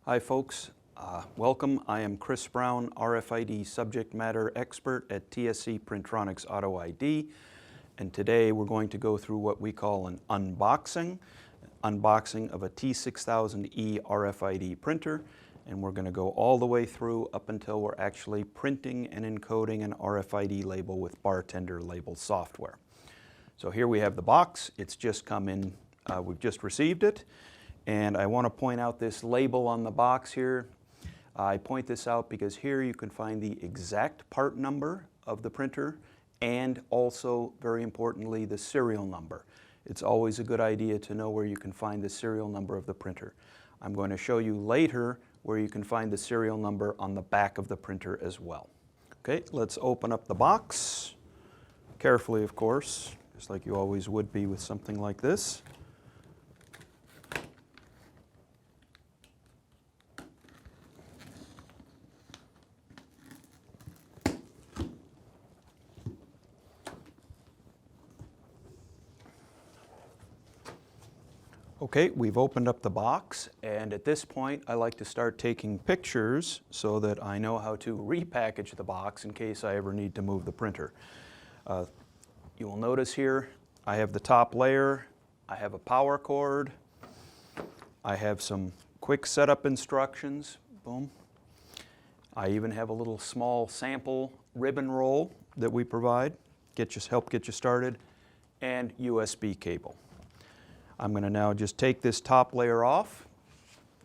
Hi folks, welcome. I am Chris Brown, RFID Subject Matter Expert at TSC Printronix Auto ID, and today we're going to go through what we call an unboxing of a T6000e RFID printer, and we're going to go all the way through up until we're actually printing and encoding an RFID label with Bartender label software. So here we have the box. It's just come in, we've just received it. And I want to point out this label on the box here. I point this out because here you can find the exact part number of the printer and also, very importantly, the serial number. It's always a good idea to know where you can find the serial number of the printer. I'm going to show you later where you can find the serial number on the back of the printer as well. Okay, let's open up the box. Carefully, of course, just like you always would be with something like this. Okay, we've opened up the box, and at this point I like to start taking pictures so that I know how to repackage the box in case I ever need to move the printer. You will notice here I have the top layer, I have a power cord, I have some quick setup instructions, boom. I even have a little small sample ribbon roll that we provide, help get you started, and USB cable. I'm going to now just take this top layer off,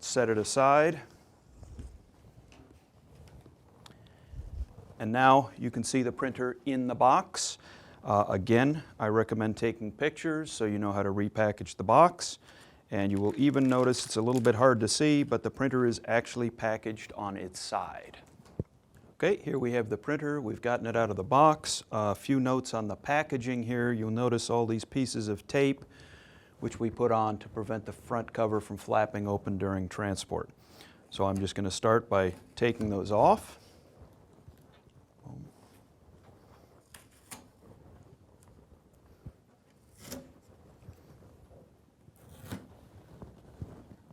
set it aside, and now you can see the printer in the box. Again, I recommend taking pictures so you know how to repackage the box, and you will even notice it's a little bit hard to see, but the printer is actually packaged on its side. Okay, here we have the printer. We've gotten it out of the box. A few notes on the packaging here. You'll notice all these pieces of tape which we put on to prevent the front cover from flapping open during transport. So I'm just going to start by taking those off.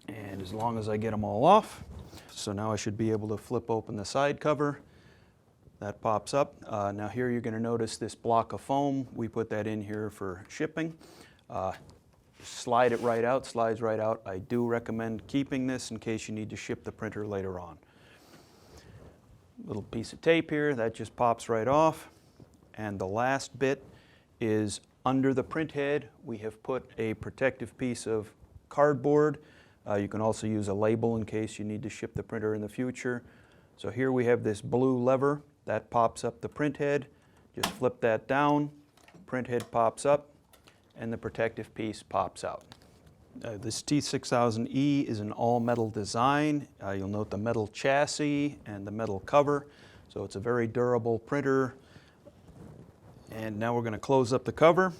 And as long as I get them all off, so now I should be able to flip open the side cover. That pops up. Now here you're going to notice this block of foam. We put that in here for shipping. Slide it right out, slides right out. I do recommend keeping this in case you need to ship the printer later on. Little piece of tape here, that just pops right off. And the last bit is under the print head, we have put a protective piece of cardboard. You can also use a label in case you need to ship the printer in the future. So here we have this blue lever that pops up the print head. Just flip that down, print head pops up, and the protective piece pops out. This T6000e is an all-metal design. You'll note the metal chassis and the metal cover, so it's a very durable printer. And now we're going to close up the cover,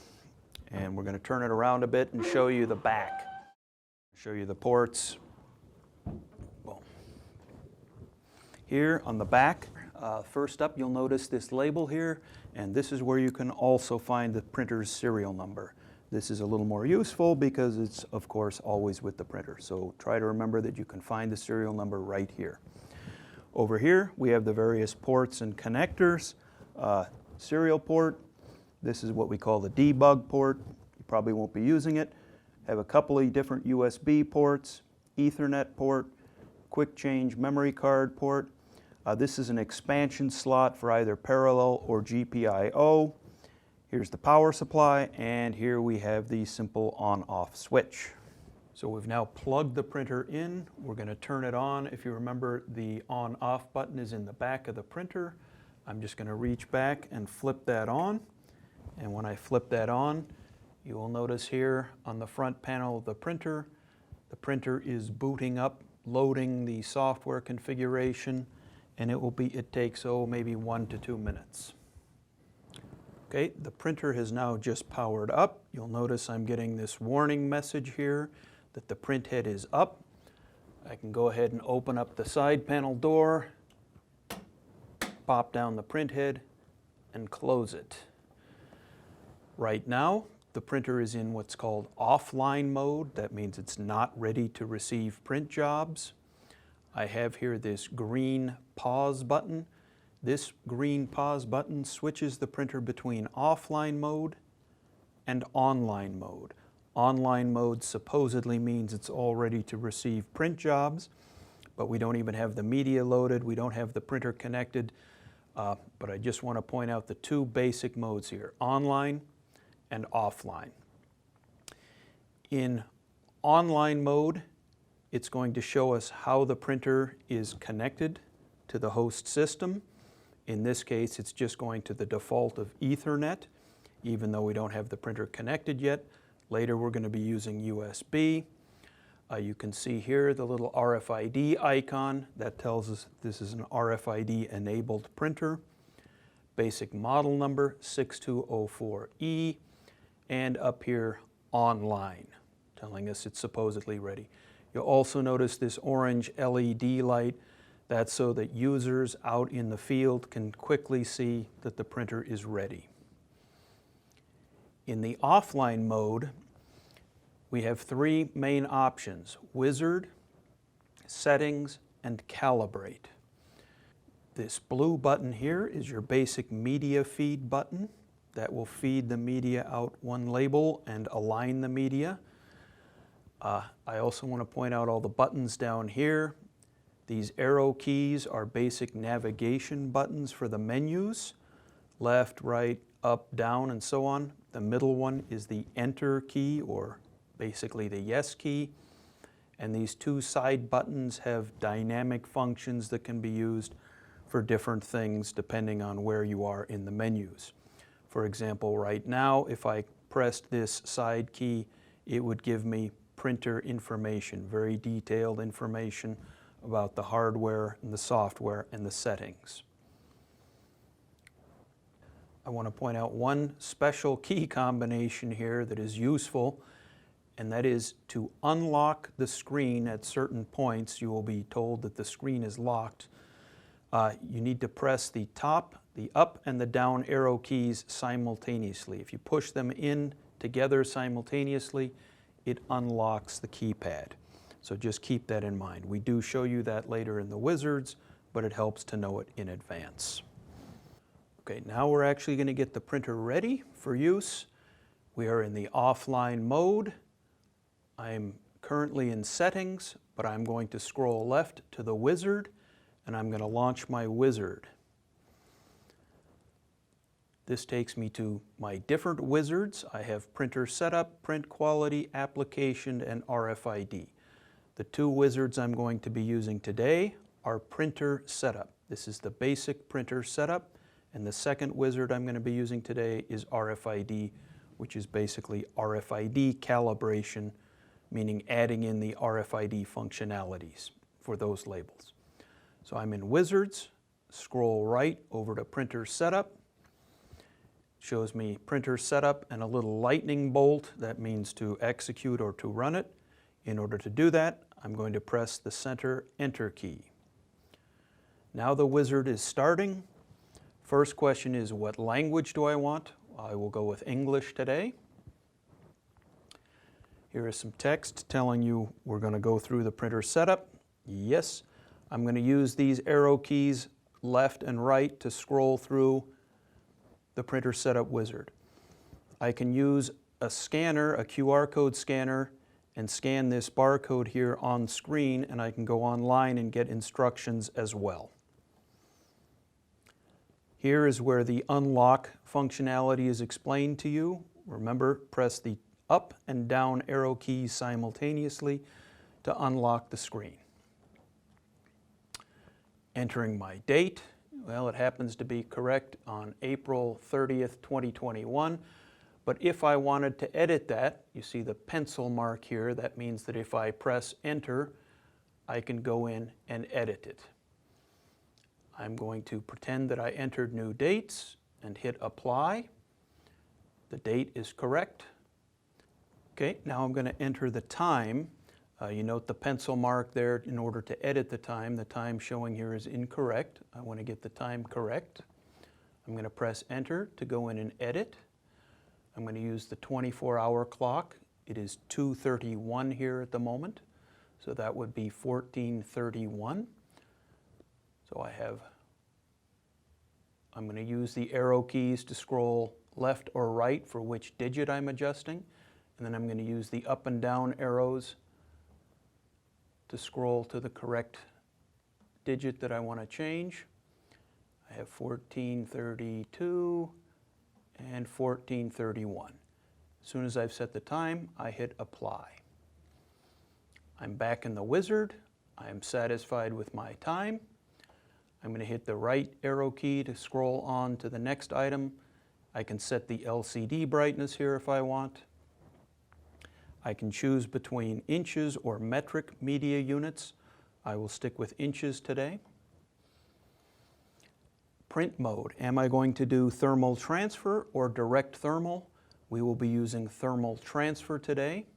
and we're going to turn it around a bit and show you the back. Show you the ports. Boom. Here on the back, first up you'll notice this label here, and this is where you can also find the printer's serial number. This is a little more useful because it's, of course, always with the printer. So try to remember that you can find the serial number right here. Over here, we have the various ports and connectors. Serial port, this is what we call the debug port. You probably won't be using it. Have a couple of different USB ports, Ethernet port, quick change memory card port. This is an expansion slot for either parallel or GPIO. Here's the power supply, and here we have the simple on-off switch. So we've now plugged the printer in. We're going to turn it on. If you remember, the on-off button is in the back of the printer. I'm just going to reach back and flip that on. And when I flip that on, you will notice here on the front panel of the printer is booting up, loading the software configuration, and it takes, maybe 1 to 2 minutes. Okay, the printer has now just powered up. You'll notice I'm getting this warning message here that the print head is up. I can go ahead and open up the side panel door, pop down the print head, and close it. Right now, the printer is in what's called offline mode. That means it's not ready to receive print jobs. I have here this green pause button. This green pause button switches the printer between offline mode and online mode. Online mode supposedly means it's all ready to receive print jobs, but we don't even have the media loaded, we don't have the printer connected, but I just want to point out the two basic modes here, online and offline. In online mode, it's going to show us how the printer is connected to the host system. In this case, it's just going to the default of Ethernet, even though we don't have the printer connected yet. Later, we're going to be using USB. You can see here the little RFID icon that tells us this is an RFID-enabled printer. Basic model number 6204E, and up here, online, telling us it's supposedly ready. You'll also notice this orange LED light. That's so that users out in the field can quickly see that the printer is ready. In the offline mode, we have three main options: Wizard, Settings, and Calibrate. This blue button here is your basic media feed button. That will feed the media out one label and align the media. I also want to point out all the buttons down here. These arrow keys are basic navigation buttons for the menus, left, right, up, down, and so on. The middle one is the Enter key, or basically the Yes key. And these two side buttons have dynamic functions that can be used for different things depending on where you are in the menus. For example, right now, if I pressed this side key, it would give me printer information, very detailed information about the hardware and the software and the settings. I want to point out one special key combination here that is useful, and that is to unlock the screen at certain points. You will be told that the screen is locked. You need to press the top, the up, and the down arrow keys simultaneously. If you push them in together simultaneously, it unlocks the keypad. So just keep that in mind. We do show you that later in the wizards, but it helps to know it in advance. Okay, now we're actually going to get the printer ready for use. We are in the offline mode. I'm currently in settings, but I'm going to scroll left to the wizard, and I'm going to launch my wizard. This takes me to my different wizards. I have printer setup, print quality, application, and RFID. The two wizards I'm going to be using today are printer setup. This is the basic printer setup, and the second wizard I'm going to be using today is RFID, which is basically RFID calibration, meaning adding in the RFID functionalities for those labels. So I'm in wizards, scroll right over to printer setup. Shows me printer setup and a little lightning bolt. That means to execute or to run it. In order to do that, I'm going to press the center Enter key. Now the wizard is starting. First question is, what language do I want? I will go with English today. Here is some text telling you we're going to go through the printer setup. Yes. I'm going to use these arrow keys left and right to scroll through the printer setup wizard. I can use a scanner, a QR code scanner, and scan this barcode here on screen, and I can go online and get instructions as well. Here is where the unlock functionality is explained to you. Remember, press the up and down arrow keys simultaneously to unlock the screen. Entering my date. Well, it happens to be correct on April 30th, 2021. But if I wanted to edit that, you see the pencil mark here. That means that if I press Enter, I can go in and edit it. I'm going to pretend that I entered new dates and hit Apply. The date is correct. Okay, now I'm going to enter the time. You note the pencil mark there. In order to edit the time showing here is incorrect. I want to get the time correct. I'm going to press Enter to go in and edit. I'm going to use the 24-hour clock. It is 2:31 here at the moment. So that would be 1431. So I'm going to use the arrow keys to scroll left or right for which digit I'm adjusting. And then I'm going to use the up and down arrows to scroll to the correct digit that I want to change. I have 1432 and 1431. As soon as I've set the time, I hit apply. I'm back in the wizard. I am satisfied with my time. I'm going to hit the right arrow key to scroll on to the next item. I can set the LCD brightness here if I want. I can choose between inches or metric media units. I will stick with inches today. Print mode. Am I going to do thermal transfer or direct thermal? We will be using thermal transfer today.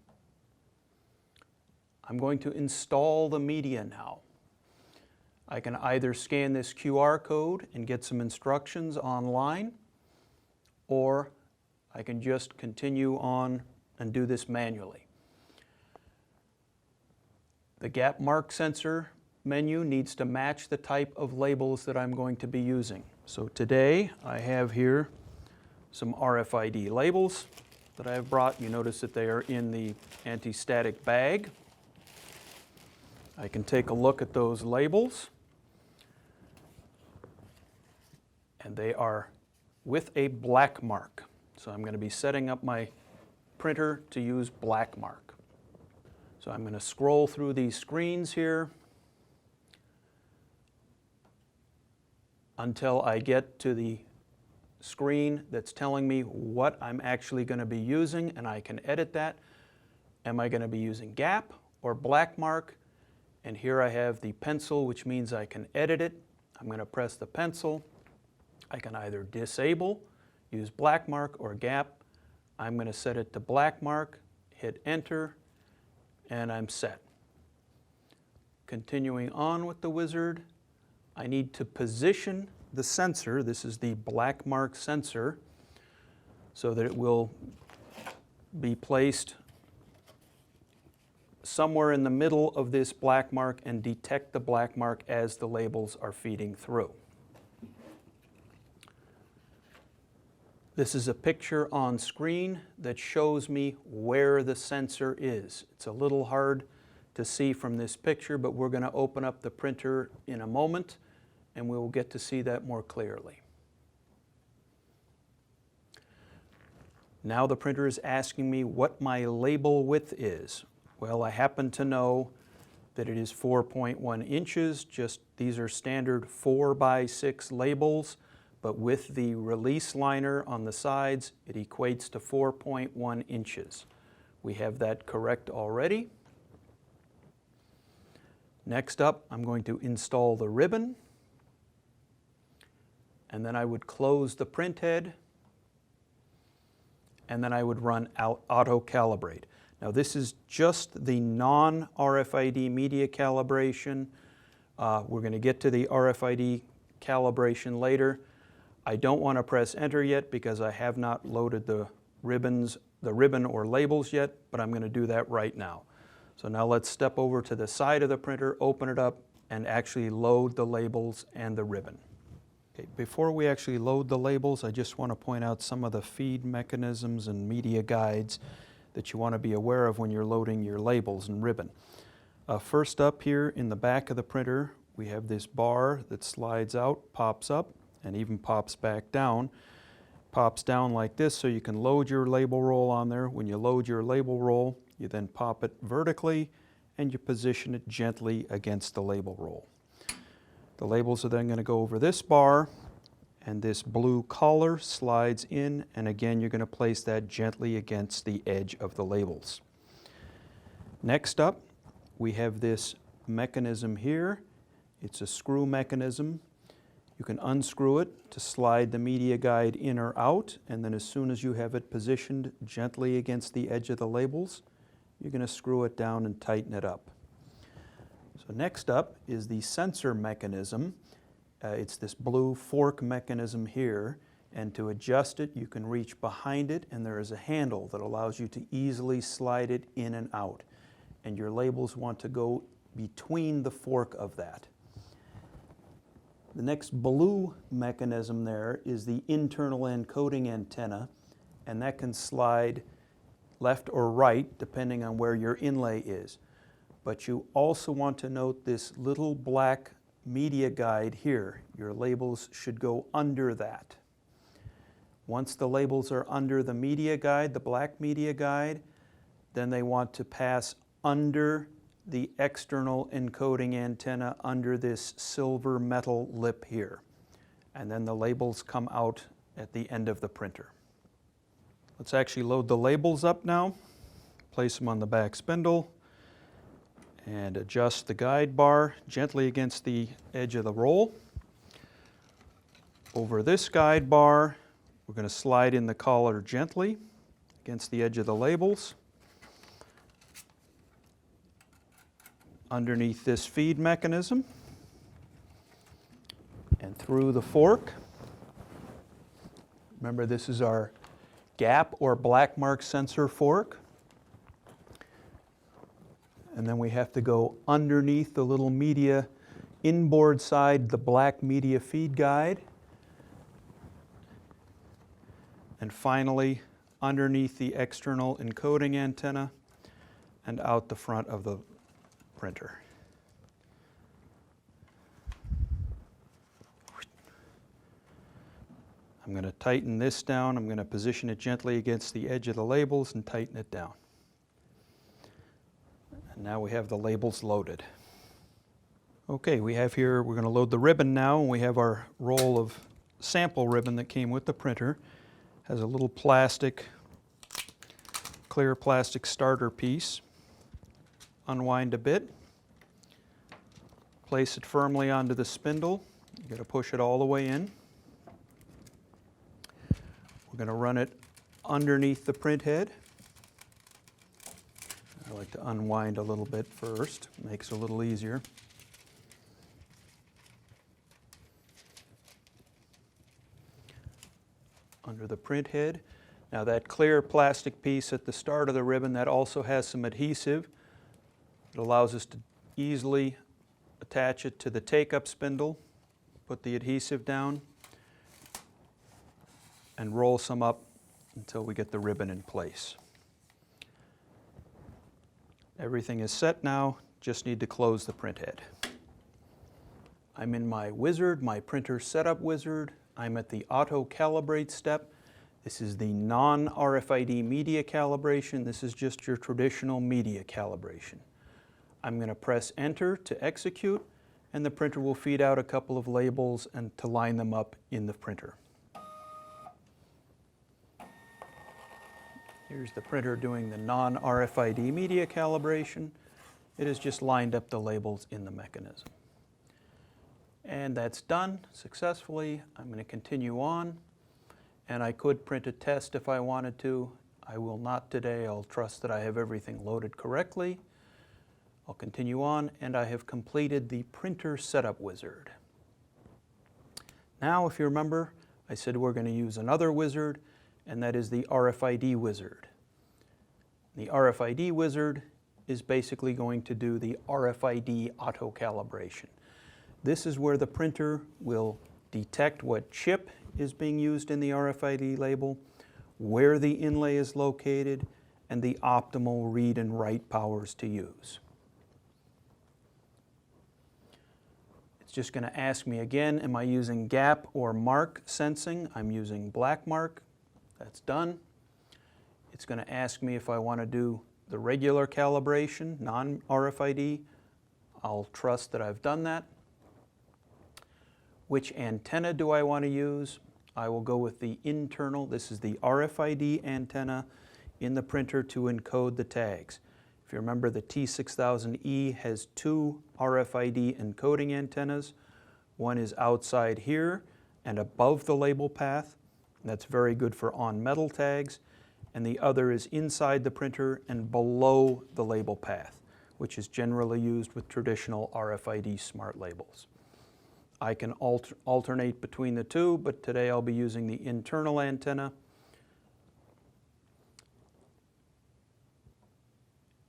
I'm going to install the media now. I can either scan this QR code and get some instructions online, or I can just continue on and do this manually. The gap mark sensor menu needs to match the type of labels that I'm going to be using. So today I have here some RFID labels that I have brought. You notice that they are in the anti-static bag. I can take a look at those labels, and they are with a black mark. So I'm going to be setting up my printer to use black mark. So I'm going to scroll through these screens here until I get to the screen that's telling me what I'm actually going to be using, and I can edit that. Am I going to be using gap or black mark? And here I have the pencil, which means I can edit it. I'm going to press the pencil. I can either disable, use black mark or gap. I'm going to set it to black mark, hit enter, and I'm set. Continuing on with the wizard, I need to position the sensor. This is the black mark sensor, so that it will be placed somewhere in the middle of this black mark and detect the black mark as the labels are feeding through. This is a picture on screen that shows me where the sensor is. It's a little hard to see from this picture, but we're going to open up the printer in a moment and we will get to see that more clearly. Now the printer is asking me what my label width is. Well, I happen to know that it is 4.1 inches. These are standard 4x6 labels, but with the release liner on the sides, it equates to 4.1 inches. We have that correct already. Next up, I'm going to install the ribbon, and then I would close the print head, and then I would run auto-calibrate. Now this is just the non-RFID media calibration. We're going to get to the RFID calibration later. I don't want to press enter yet because I have not loaded the ribbon or labels yet, but I'm going to do that right now. So now let's step over to the side of the printer, open it up, and actually load the labels and the ribbon. Okay, before we actually load the labels, I just want to point out some of the feed mechanisms and media guides that you want to be aware of when you're loading your labels and ribbon. First up here in the back of the printer, we have this bar that slides out, pops up, and even pops back down. Pops down like this so you can load your label roll on there. When you load your label roll, you then pop it vertically and you position it gently against the label roll. The labels are then going to go over this bar, and this blue collar slides in, and again you're going to place that gently against the edge of the labels. Next up, we have this mechanism here. It's a screw mechanism. You can unscrew it to slide the media guide in or out, and then as soon as you have it positioned gently against the edge of the labels, you're going to screw it down and tighten it up. So next up is the sensor mechanism. It's this blue fork mechanism here, and to adjust it you can reach behind it, and there is a handle that allows you to easily slide it in and out. and your labels want to go between the fork of that. The next blue mechanism there is the internal encoding antenna, and that can slide left or right depending on where your inlay is. But you also want to note this little black media guide here. Your labels should go under that. Once the labels are under the media guide, the black media guide, then they want to pass under the external encoding antenna under this silver metal lip here. And then the labels come out at the end of the printer. Let's actually load the labels up now. Place them on the back spindle and adjust the guide bar gently against the edge of the roll. Over this guide bar, we're going to slide in the collar gently against the edge of the labels. Underneath this feed mechanism and through the fork. Remember, this is our gap or black mark sensor fork. And then we have to go underneath the little media inboard side, the black media feed guide. And finally, underneath the external encoding antenna and out the front of the printer. I'm going to tighten this down. I'm going to position it gently against the edge of the labels and tighten it down. And now we have the labels loaded. Okay, we have here, we're going to load the ribbon now, and we have our roll of sample ribbon that came with the printer. Has a little plastic, clear plastic starter piece. Unwind a bit. Place it firmly onto the spindle. You've got to push it all the way in. We're going to run it underneath the print head. I like to unwind a little bit first. Makes it a little easier. Under the print head. Now that clear plastic piece at the start of the ribbon, that also has some adhesive. It allows us to easily attach it to the take-up spindle, put the adhesive down, and roll some up until we get the ribbon in place. Everything is set now, just need to close the print head. I'm in my wizard, my printer setup wizard. I'm at the auto-calibrate step. This is the non-RFID media calibration. This is just your traditional media calibration. I'm going to press enter to execute, and the printer will feed out a couple of labels and to line them up in the printer. Here's the printer doing the non-RFID media calibration. It has just lined up the labels in the mechanism. And that's done successfully. I'm going to continue on, and I could print a test if I wanted to. I will not today. I'll trust that I have everything loaded correctly. I'll continue on, and I have completed the printer setup wizard. Now, if you remember, I said we're going to use another wizard, and that is the RFID wizard. The RFID wizard is basically going to do the RFID auto-calibration. This is where the printer will detect what chip is being used in the RFID label, where the inlay is located, and the optimal read and write powers to use. It's just going to ask me again, am I using gap or mark sensing? I'm using black mark. That's done. It's going to ask me if I want to do the regular calibration, non-RFID. I'll trust that I've done that. Which antenna do I want to use? I will go with the internal. This is the RFID antenna in the printer to encode the tags. If you remember, the T6000e has two RFID encoding antennas. One is outside here and above the label path. That's very good for on-metal tags. And the other is inside the printer and below the label path, which is generally used with traditional RFID smart labels. I can alternate between the two, but today I'll be using the internal antenna.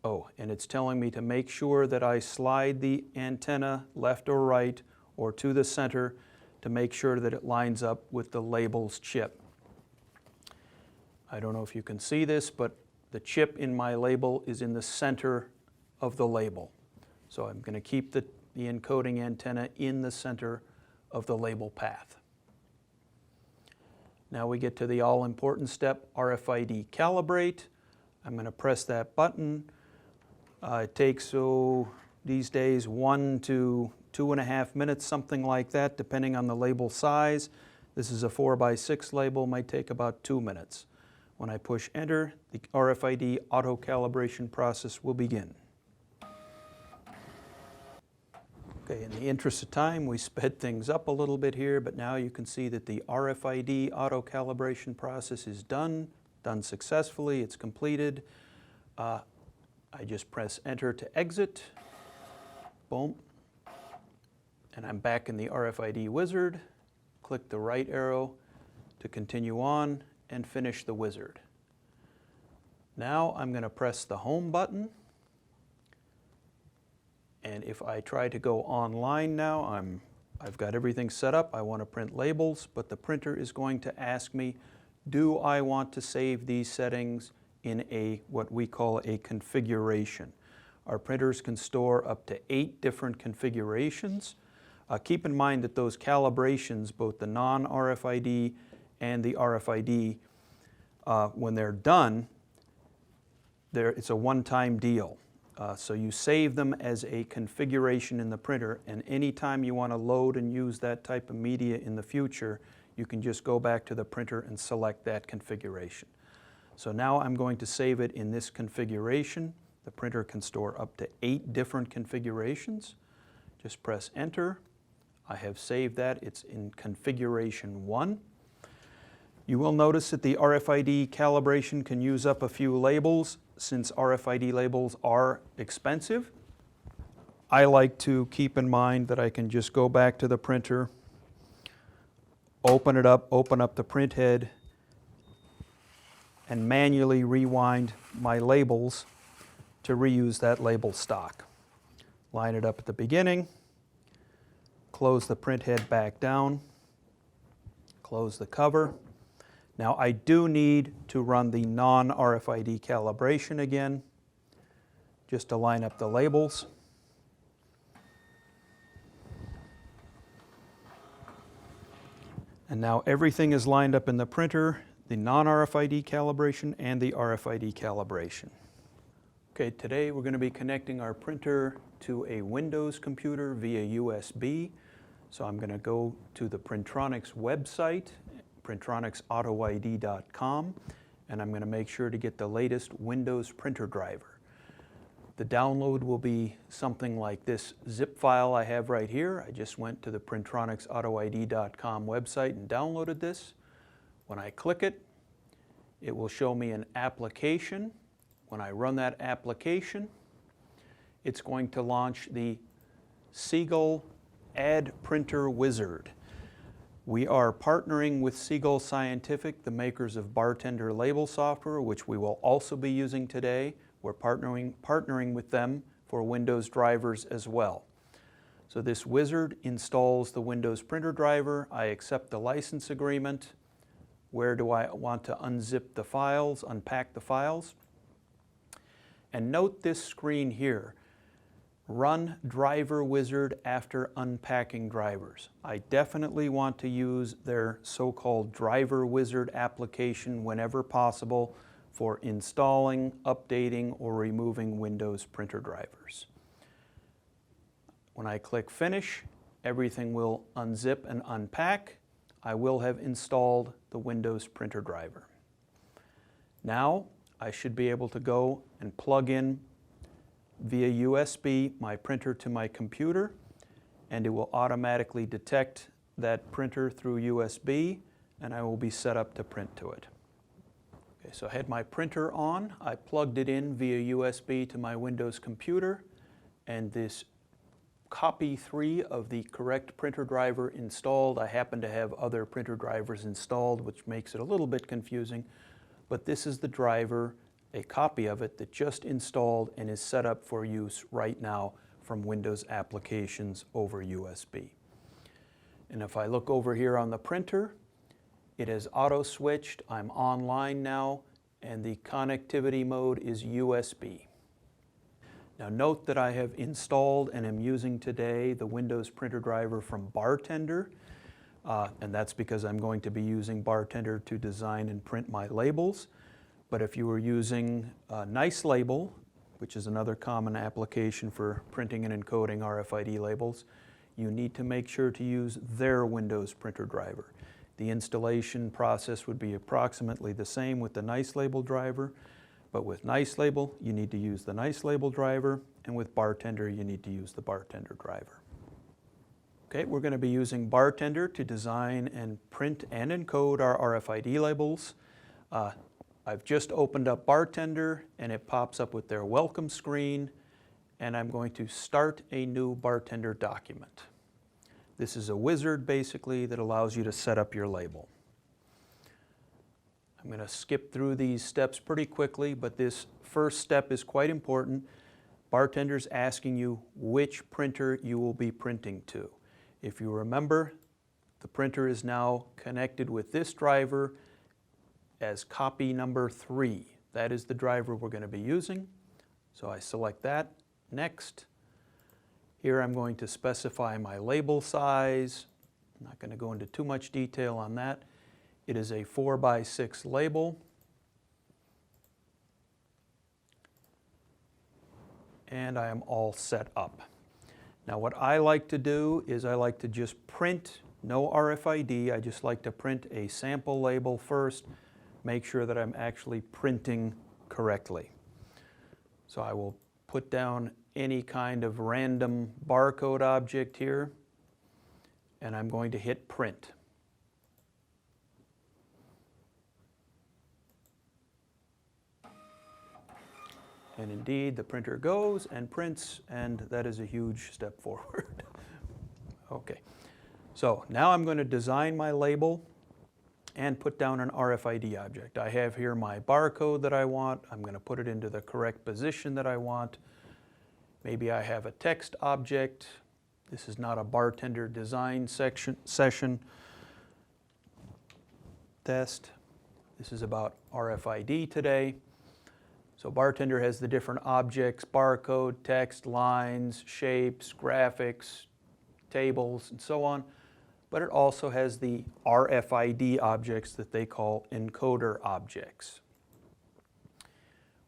Oh, and it's telling me to make sure that I slide the antenna left or right or to the center to make sure that it lines up with the label's chip. I don't know if you can see this, but the chip in my label is in the center of the label. So I'm going to keep the encoding antenna in the center of the label path. Now we get to the all-important step, RFID calibrate. I'm going to press that button. It takes, these days, 1 to 2.5 minutes, something like that, depending on the label size. This is a 4x6 label, might take about 2 minutes. When I push enter, the RFID auto-calibration process will begin. Okay, in the interest of time, we sped things up a little bit here, but now you can see that the RFID auto-calibration process is done successfully, it's completed. I just press enter to exit, boom, and I'm back in the RFID wizard. Click the right arrow to continue on and finish the wizard. Now I'm going to press the home button, and if I try to go online now, I've got everything set up. I want to print labels, but the printer is going to ask me, do I want to save these settings in what we call a configuration. Our printers can store up to 8 different configurations. Keep in mind that those calibrations, both the non-RFID and the RFID, when they're done, it's a one-time deal. So you save them as a configuration in the printer, and anytime you want to load and use that type of media in the future, you can just go back to the printer and select that configuration. So now I'm going to save it in this configuration. The printer can store up to 8 different configurations. Just press enter. I have saved that. It's in configuration 1. You will notice that the RFID calibration can use up a few labels. Since RFID labels are expensive, I like to keep in mind that I can just go back to the printer, open it up, open up the print head, and manually rewind my labels to reuse that label stock. Line it up at the beginning, close the print head back down, close the cover. Now I do need to run the non-RFID calibration again, just to line up the labels. And now everything is lined up in the printer, the non-RFID calibration and the RFID calibration. Okay, today we're going to be connecting our printer to a Windows computer via USB. So I'm going to go to the Printronix website, printronixautoid.com, and I'm going to make sure to get the latest Windows printer driver. The download will be something like this zip file I have right here. I just went to the printronixautoid.com website and downloaded this. When I click it, it will show me an application. When I run that application, it's going to launch the Seagull Add Printer Wizard. We are partnering with Seagull Scientific, the makers of Bartender label software, which we will also be using today. We're partnering with them for Windows drivers as well. So this wizard installs the Windows printer driver. I accept the license agreement. Where do I want to unzip the files, unpack the files? And note this screen here. Run driver wizard after unpacking drivers. I definitely want to use their so-called driver wizard application whenever possible for installing, updating, or removing Windows printer drivers. When I click finish, everything will unzip and unpack. I will have installed the Windows printer driver. Now I should be able to go and plug in via USB my printer to my computer, and it will automatically detect that printer through USB, and I will be set up to print to it. Okay, so I had my printer on. I plugged it in via USB to my Windows computer, and this copy 3 of the correct printer driver installed. I happen to have other printer drivers installed, which makes it a little bit confusing, but this is the driver a copy of it that just installed and is set up for use right now from Windows applications over USB. And if I look over here on the printer, it has auto switched. I'm online now, and the connectivity mode is USB. Now note that I have installed and am using today the Windows printer driver from Bartender, and that's because I'm going to be using Bartender to design and print my labels. But if you were using Nice Label, which is another common application for printing and encoding RFID labels, you need to make sure to use their Windows printer driver. The installation process would be approximately the same with the Nice Label driver, but with Nice Label, you need to use the Nice Label driver, and with Bartender, you need to use the Bartender driver. Okay, we're going to be using Bartender to design and print and encode our RFID labels. I've just opened up Bartender, and it pops up with their welcome screen, and I'm going to start a new Bartender document. This is a wizard, basically, that allows you to set up your label. I'm going to skip through these steps pretty quickly, but this first step is quite important. Bartender's asking you which printer you will be printing to. If you remember, the printer is now connected with this driver as copy number 3. That is the driver we're going to be using. So I select that. Next. Here I'm going to specify my label size. I'm not going to go into too much detail on that. It is a 4x6 label. And I am all set up. Now what I like to do is I like to just print, no RFID, I just like to print a sample label first, make sure that I'm actually printing correctly. So I will put down any kind of random barcode object here, and I'm going to hit print. And indeed, the printer goes and prints, and that is a huge step forward. Okay, so now I'm going to design my label and put down an RFID object. I have here my barcode that I want. I'm going to put it into the correct position that I want. Maybe I have a text object. This is not a Bartender design session test. This is about RFID today. So Bartender has the different objects, barcode, text, lines, shapes, graphics, tables, and so on. But it also has the RFID objects that they call encoder objects.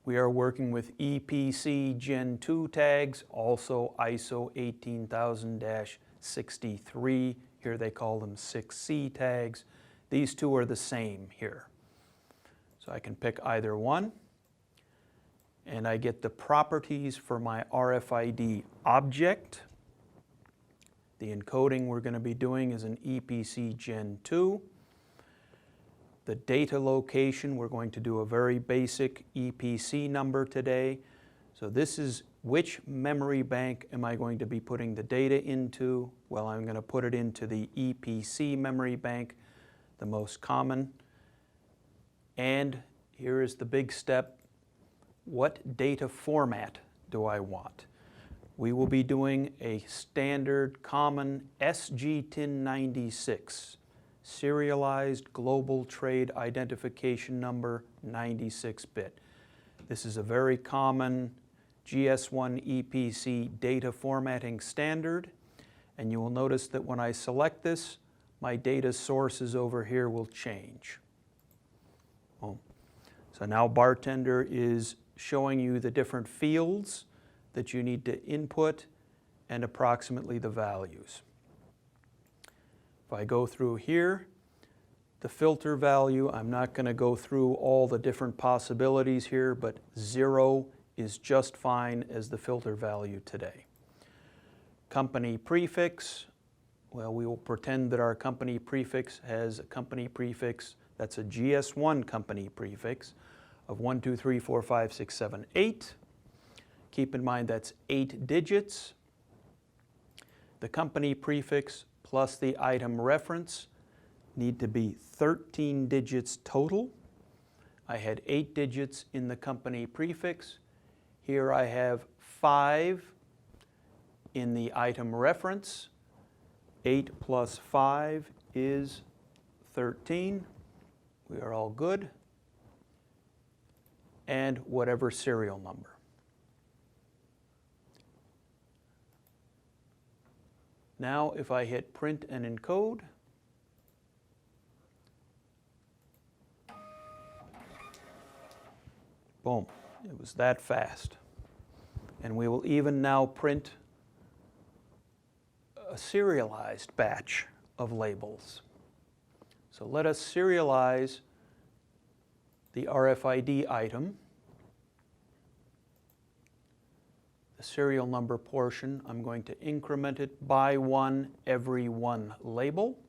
We are working with EPC Gen 2 tags, also ISO 18000-63. Here they call them 6C tags. These two are the same here. So I can pick either one, and I get the properties for my RFID object. The encoding we're going to be doing is an EPC Gen 2. The data location, we're going to do a very basic EPC number today. So this is which memory bank am I going to be putting the data into? Well, I'm going to put it into the EPC memory bank, the most common. And here is the big step. What data format do I want? We will be doing a standard common SGTIN 96, Serialized Global Trade Identification Number 96-bit. This is a very common GS1 EPC data formatting standard, and you will notice that when I select this, my data sources over here will change. So now Bartender is showing you the different fields that you need to input and approximately the values. If I go through here, the filter value, I'm not going to go through all the different possibilities here, but 0 is just fine as the filter value today. Company prefix, well, we will pretend that our company prefix has a company prefix that's a GS1 company prefix of 1, 2, 3, 4, 5, 6, 7, 8. Keep in mind that's 8 digits. The company prefix plus the item reference need to be 13 digits total. I had 8 digits in the company prefix. Here I have 5 in the item reference. 8 plus 5 is 13. We are all good. And whatever serial number. Now if I hit print and encode, boom, it was that fast. And we will even now print a serialized batch of labels. So let us serialize the RFID item. The serial number portion, I'm going to increment it by 1 every 1 label.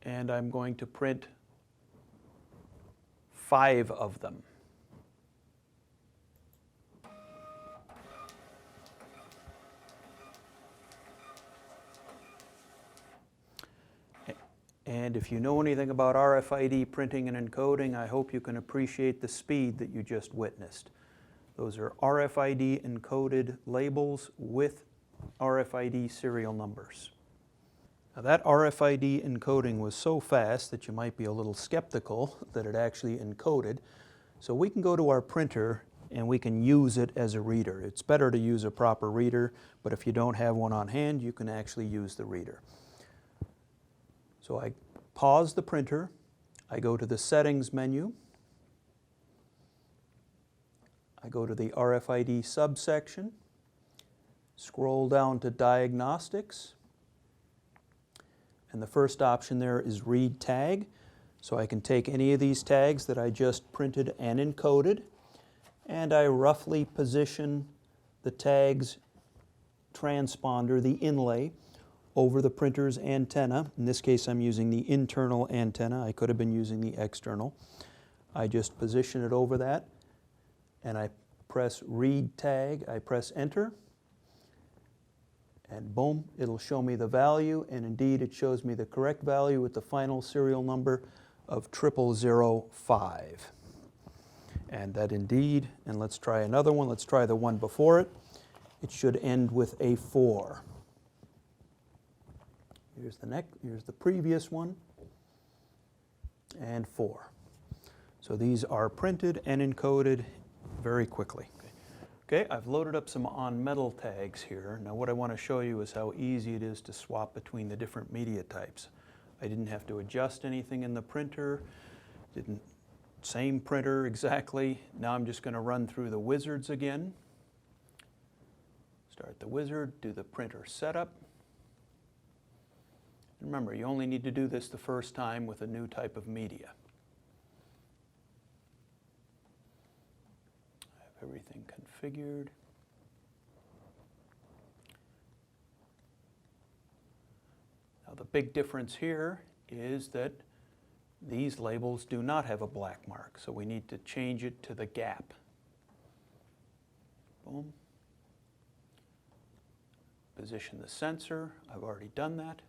And I'm going to print 5 of them. And if you know anything about RFID printing and encoding, I hope you can appreciate the speed that you just witnessed. Those are RFID encoded labels with RFID serial numbers. Now that RFID encoding was so fast that you might be a little skeptical that it actually encoded. So we can go to our printer and we can use it as a reader. It's better to use a proper reader, but if you don't have one on hand, you can actually use the reader. So I pause the printer, I go to the settings menu, I go to the RFID subsection, scroll down to diagnostics, and the first option there is read tag. So I can take any of these tags that I just printed and encoded, and I roughly position the tag's transponder, the inlay, over the printer's antenna. In this case, I'm using the internal antenna. I could have been using the external. I just position it over that, and I press read tag. I press enter, and boom, it'll show me the value, and indeed it shows me the correct value with the final serial number of 0005. And that indeed, and let's try another one. Let's try the one before it. It should end with a 4. Here's the next, here's the previous one, and 4. So these are printed and encoded very quickly. Okay, I've loaded up some on-metal tags here. Now what I want to show you is how easy it is to swap between the different media types. I didn't have to adjust anything in the printer, same printer exactly. Now I'm just going to run through the wizards again. Start the wizard, do the printer setup. Remember, you only need to do this the first time with a new type of media. I have everything configured. Now the big difference here is that these labels do not have a black mark, so we need to change it to the gap. Boom. Position the sensor. I've already done that.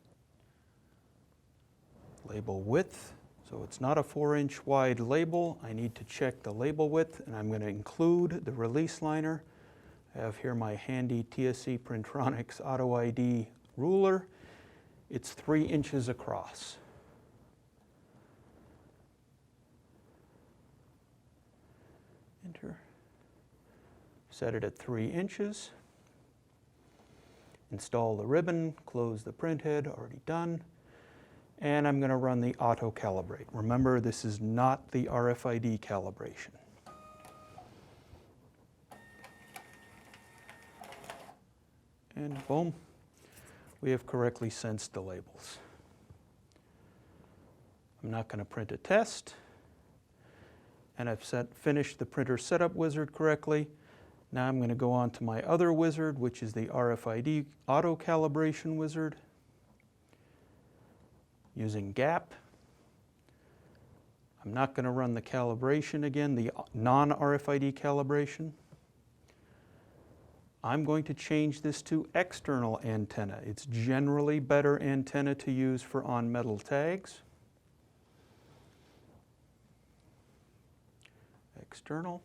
Label width, so it's not a 4-inch wide label. I need to check the label width, and I'm going to include the release liner. I have here my handy TSC Printronix Auto ID ruler. It's 3 inches across. Enter. Set it at 3 inches. Install the ribbon, close the printhead, already done. And I'm going to run the auto-calibrate. Remember, this is not the RFID calibration. And boom, we have correctly sensed the labels. I'm not going to print a test. And I've finished the printer setup wizard correctly. Now I'm going to go on to my other wizard, which is the RFID auto-calibration wizard. Using gap. I'm not going to run the calibration again, the non-RFID calibration. I'm going to change this to external antenna. It's generally better antenna to use for on-metal tags. External.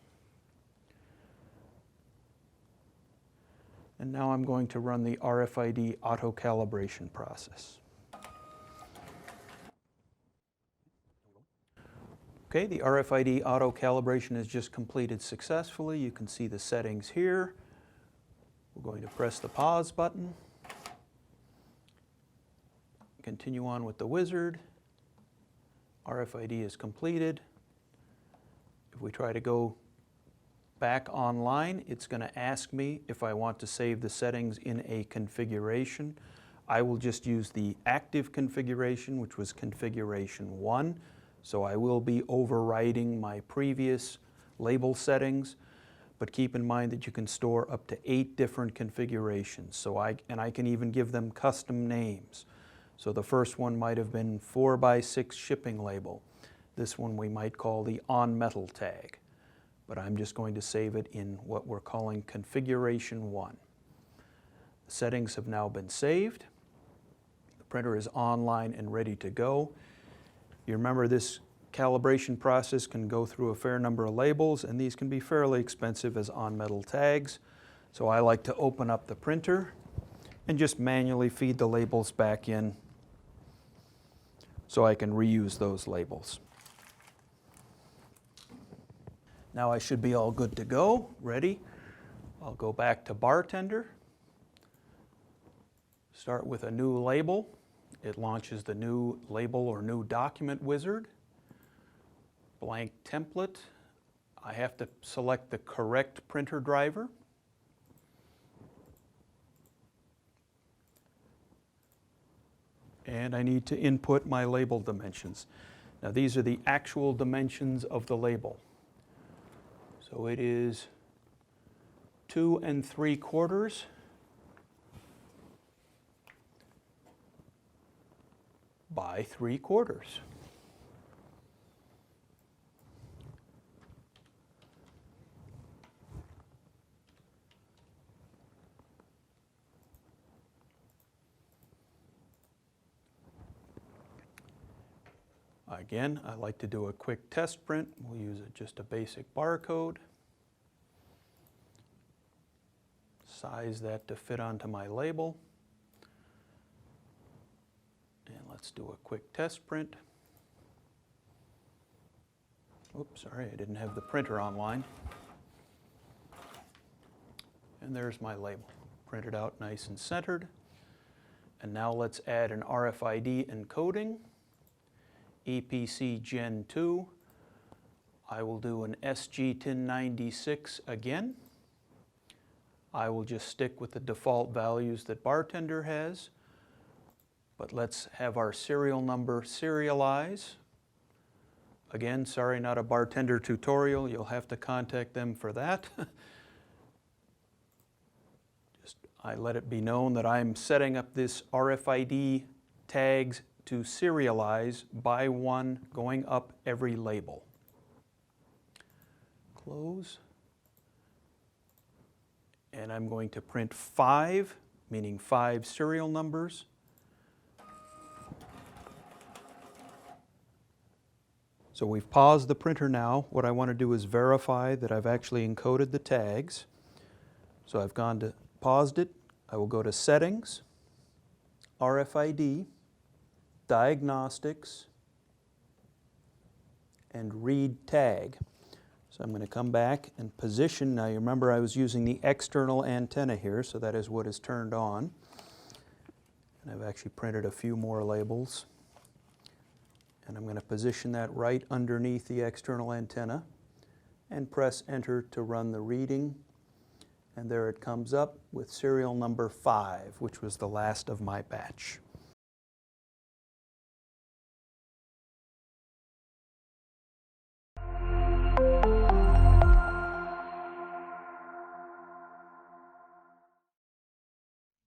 And now I'm going to run the RFID auto-calibration process. Okay, the RFID auto-calibration is just completed successfully. You can see the settings here. We're going to press the pause button. Continue on with the wizard. RFID is completed. If we try to go back online, it's going to ask me if I want to save the settings in a configuration. I will just use the active configuration, which was configuration 1. So I will be overriding my previous label settings. But keep in mind that you can store up to 8 different configurations. So I can even give them custom names. So the first one might have been 4x6 shipping label. This one we might call the on-metal tag. But I'm just going to save it in what we're calling configuration 1. The settings have now been saved. The printer is online and ready to go. You remember this calibration process can go through a fair number of labels, and these can be fairly expensive as on-metal tags. So I like to open up the printer and just manually feed the labels back in so I can reuse those labels. Now I should be all good to go, ready. I'll go back to Bartender, start with a new label. It launches the new label or new document wizard. Blank template. I have to select the correct printer driver. And I need to input my label dimensions. Now these are the actual dimensions of the label. So it is 2 3/4 by 3/4. Again, I like to do a quick test print. We'll use just a basic barcode. Size that to fit onto my label. And let's do a quick test print. Oops, sorry, I didn't have the printer online. And there's my label, printed out nice and centered. And now let's add an RFID encoding. EPC Gen 2. I will do an SG-1096 again. I will just stick with the default values that Bartender has. But let's have our serial number serialize. Again, sorry, not a Bartender tutorial. You'll have to contact them for that. I let it be known that I'm setting up this RFID tags to serialize by 1 going up every label. Close. And I'm going to print 5, meaning 5 serial numbers. So we've paused the printer now. What I want to do is verify that I've actually encoded the tags. So I've paused it. I will go to Settings, RFID, Diagnostics, and Read Tag. So I'm going to come back and position. Now you remember I was using the external antenna here, so that is what is turned on. And I've actually printed a few more labels. And I'm going to position that right underneath the external antenna and press Enter to run the reading. And there it comes up with serial number 5, which was the last of my batch.